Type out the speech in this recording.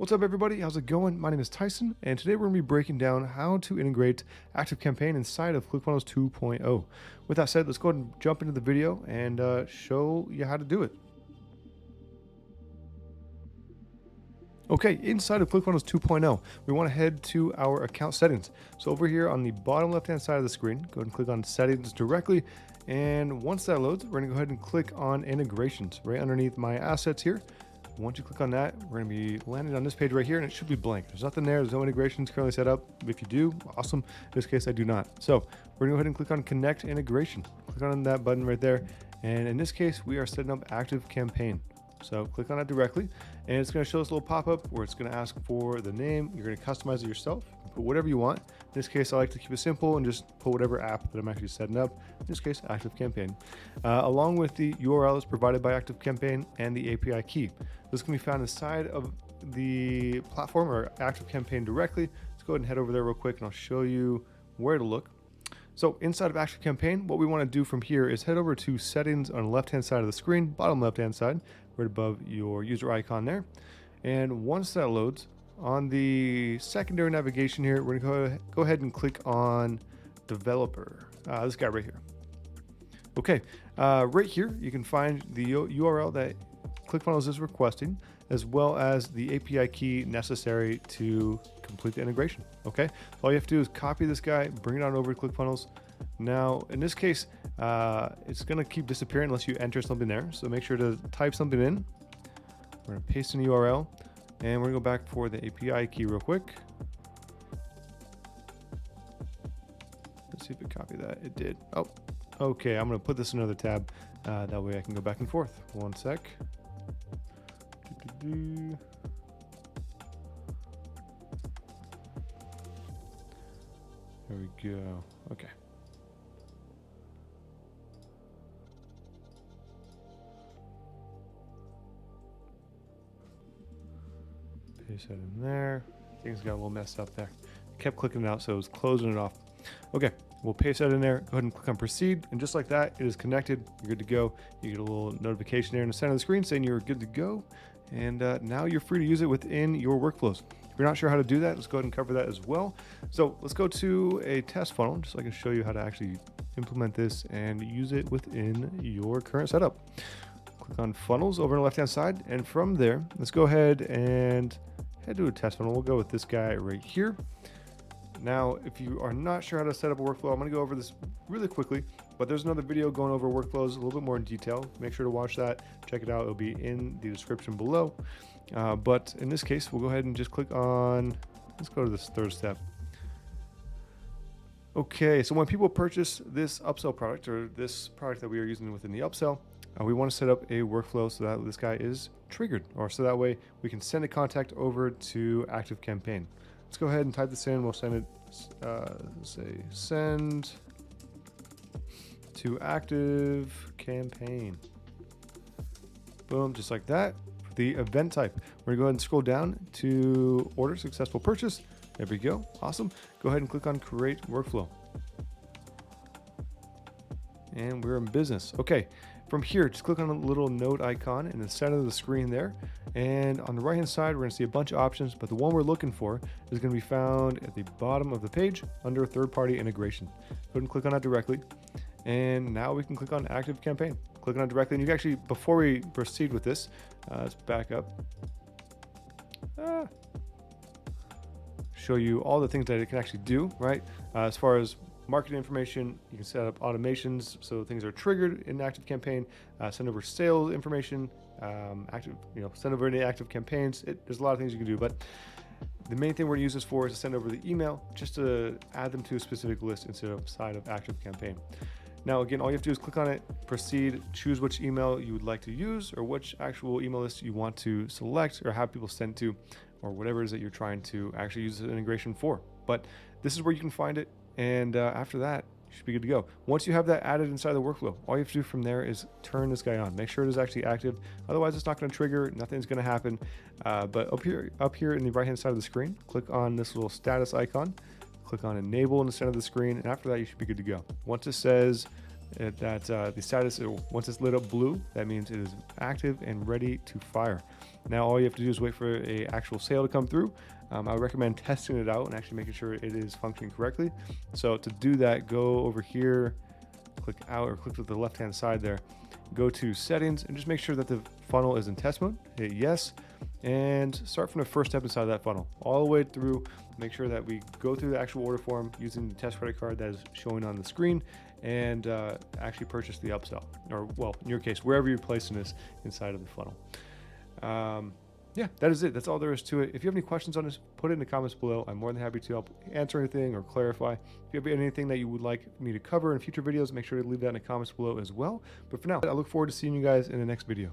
What's up, everybody? How's it going? My name is Tyson, and today we're going to be breaking down how to integrate ActiveCampaign inside of ClickFunnels 2.0. With that said, let's go ahead and jump into the video and show you how to do it. Okay, inside of ClickFunnels 2.0, we want to head to our account settings. So over here on the bottom left-hand side of the screen, go ahead and click on Settings directly. And once that loads, we're going to go ahead and click on Integrations right underneath My Assets here. Once you click on that, we're going to be landed on this page right here, and it should be blank. There's nothing there. There's no integrations currently set up. If you do, awesome. In this case, I do not. So we're going to go ahead and click on Connect Integration. Click on that button right there. And in this case, we are setting up ActiveCampaign. So click on it directly, and it's going to show us a little pop-up where it's going to ask for the name. You're going to customize it yourself. Put whatever you want. In this case, I like to keep it simple and just put whatever app that I'm actually setting up. In this case, ActiveCampaign. Along with the URL is provided by ActiveCampaign and the API key. This can be found inside of the platform or ActiveCampaign directly. Let's go ahead and head over there real quick, and I'll show you where to look. So inside of ActiveCampaign, what we want to do from here is head over to Settings on the left-hand side of the screen, bottom left-hand side, right above your user icon there. And once that loads, on the secondary navigation here, we're going to go ahead and click on Developer. This guy right here. Okay, right here, you can find the URL that ClickFunnels is requesting, as well as the API key necessary to complete the integration. Okay, so all you have to do is copy this guy, bring it on over to ClickFunnels. Now, in this case, it's going to keep disappearing unless you enter something there. So make sure to type something in. We're going to paste in the URL, and we're going to go back for the API key real quick. Let's see if it copied that. It did. Oh, okay. I'm going to put this in another tab. That way I can go back and forth. One sec. There we go. Okay. Paste that in there. Things got a little messed up there. Kept clicking it out, so it was closing it off. Okay, we'll paste that in there. Go ahead and click on Proceed, and just like that, it is connected. You're good to go. You get a little notification there in the center of the screen saying you're good to go. And now you're free to use it within your workflows. If you're not sure how to do that, let's go ahead and cover that as well. So let's go to a test funnel, just so I can show you how to actually implement this and use it within your current setup. Click on Funnels over on the left-hand side, and from there, let's go ahead and head to a test funnel. We'll go with this guy right here. Now, if you are not sure how to set up a workflow, I'm going to go over this really quickly, but there's another video going over workflows a little bit more in detail. Make sure to watch that. Check it out. It'll be in the description below. But in this case, we'll go ahead and just click on, let's go to this third step. Okay, so when people purchase this upsell product or this product that we are using within the upsell, we want to set up a workflow so that this guy is triggered, or so that way we can send a contact over to ActiveCampaign. Let's go ahead and type this in. We'll send it, say send to ActiveCampaign. Boom, just like that. For the event type, we're gonna go ahead and scroll down to order successful purchase. There we go, awesome. Go ahead and click on create workflow. And we're in business. Okay, from here, just click on the little note icon in the center of the screen there. And on the right-hand side, we're gonna see a bunch of options, but the one we're looking for is gonna be found at the bottom of the page under third-party integration. Go ahead and click on that directly. And now we can click on ActiveCampaign. Click on it directly, and you can actually, before we proceed with this, let's back up. Show you all the things that it can actually do, right? As far as marketing information, you can set up automations so things are triggered in ActiveCampaign. Send over sales information, send over any active campaigns. There's a lot of things you can do, but the main thing we're gonna use this for is to send over the email, just to add them to a specific list instead of side of ActiveCampaign. Now, again, all you have to do is click on it, proceed, choose which email you would like to use or which actual email list you want to select or have people send to, or whatever it is that you're trying to actually use the integration for. But this is where you can find it. And after that, you should be good to go. Once you have that added inside the workflow, all you have to do from there is turn this guy on. Make sure it is actually active. Otherwise, it's not going to trigger. Nothing's going to happen. But up here in the right-hand side of the screen, click on this little status icon. Click on Enable in the center of the screen. And after that, you should be good to go. Once it says the status, once it's lit up blue, that means it is active and ready to fire. Now all you have to do is wait for a actual sale to come through. I would recommend testing it out and actually making sure it is functioning correctly. So to do that, go over here, click out, or click to the left hand side there, go to settings and just make sure that the funnel is in test mode. Hit yes, and start from the first step inside that funnel all the way through. Make sure that we go through the actual order form using the test credit card that is showing on the screen, and actually purchase the upsell, or well, in your case, wherever you're placing this inside of the funnel. Yeah, that is it. That's all there is to it. If you have any questions on this, put it in the comments below. I'm more than happy to help answer anything or clarify. If you have anything that you would like me to cover in future videos, make sure to leave that in the comments below as well. But for now, I look forward to seeing you guys in the next video.